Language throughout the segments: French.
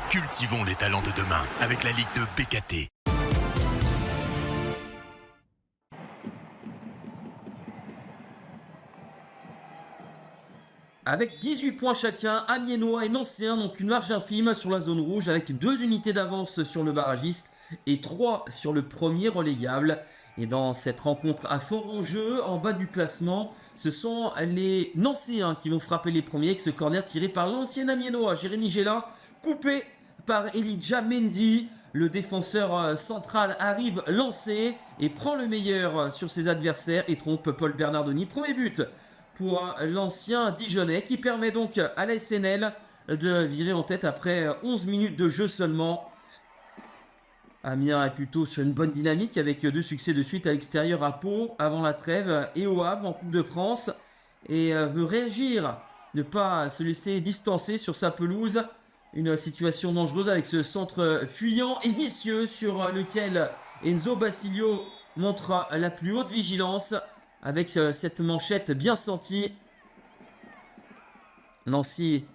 Cultivons les talents de demain avec la Ligue de BKT. Avec 18 points chacun, Amiénois et Nancéens n'ont qu'une marge infime sur la zone rouge avec 2 unités d'avance sur le barragiste et 3 sur le premier relégable. Et dans cette rencontre à fort enjeu, en bas du classement, ce sont les Nancéens qui vont frapper les premiers avec ce corner tiré par l'ancien Amiénois, Jérémy Gélin, coupé par Elijah Mendy. Le défenseur central arrive lancé et prend le meilleur sur ses adversaires et trompe Paul Bernardoni. Premier but pour l'ancien Dijonais qui permet donc à la SNL de virer en tête après 11 minutes de jeu seulement. Amiens est plutôt sur une bonne dynamique avec 2 succès de suite à l'extérieur à Pau avant la trêve et au Havre en Coupe de France et veut réagir, ne pas se laisser distancer sur sa pelouse. Une situation dangereuse avec ce centre fuyant et vicieux sur lequel Enzo Basilio montre la plus haute vigilance avec cette manchette bien sentie. Nancy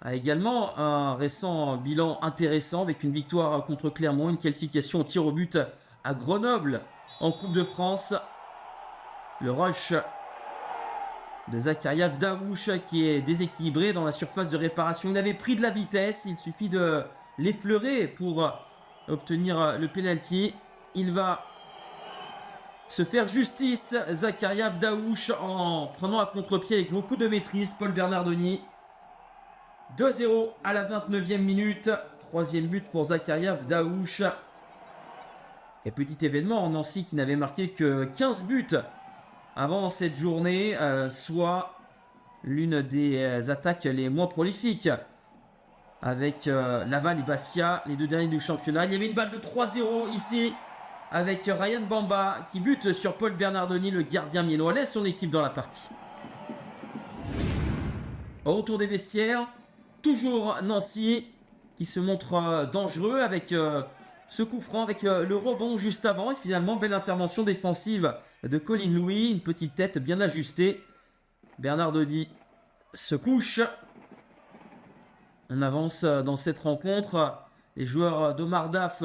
a également un récent bilan intéressant avec une victoire contre Clermont, une qualification au tir au but à Grenoble en Coupe de France. Le rush de Zakaria Daouche qui est déséquilibré dans la surface de réparation. Il avait pris de la vitesse, il suffit de l'effleurer pour obtenir le penalty. Il va se faire justice, Zakaria Daouche, en prenant à contre-pied avec beaucoup de maîtrise Paul Bernardoni. 2-0 à la 29e minute. Troisième but pour Zakaria Daouche. Et petit événement en Nancy qui n'avait marqué que 15 buts avant cette journée, soit l'une des attaques les moins prolifiques avec Laval et Bastia, les 2 derniers du championnat. Il y avait une balle de 3-0 ici avec Ryan Bamba qui bute sur Paul Bernardoni, le gardien miennois, laisse son équipe dans la partie. Au retour des vestiaires, toujours Nancy qui se montre dangereux avec ce coup franc, avec le rebond juste avant. Et finalement, belle intervention défensive de Colin Louis, une petite tête bien ajustée. Bernardoni se couche. On avance dans cette rencontre. Les joueurs d'Omar Daf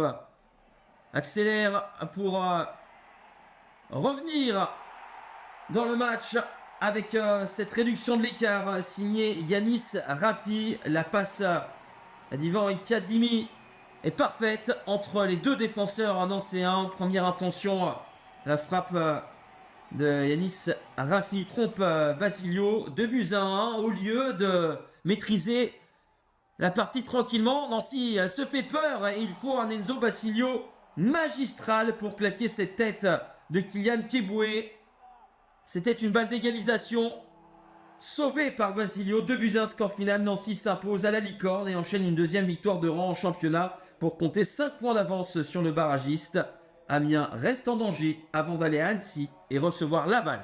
accélèrent pour revenir dans le match avec cette réduction de l'écart signée Yanis Rafi. La passe d'Ivan Kadimi est parfaite entre les 2 défenseurs nancéens. Première intention, la frappe de Yanis Rafi trompe Basilio. 2-1 au lieu de maîtriser la partie tranquillement. Nancy se fait peur et il faut un Enzo Basilio magistral pour claquer cette tête de Kylian Keboué. C'était une balle d'égalisation sauvée par Basilio. 2-1, score final. Nancy s'impose à la licorne et enchaîne une deuxième victoire de rang en championnat pour compter 5 points d'avance sur le barragiste. Amiens reste en danger avant d'aller à Annecy et recevoir Laval.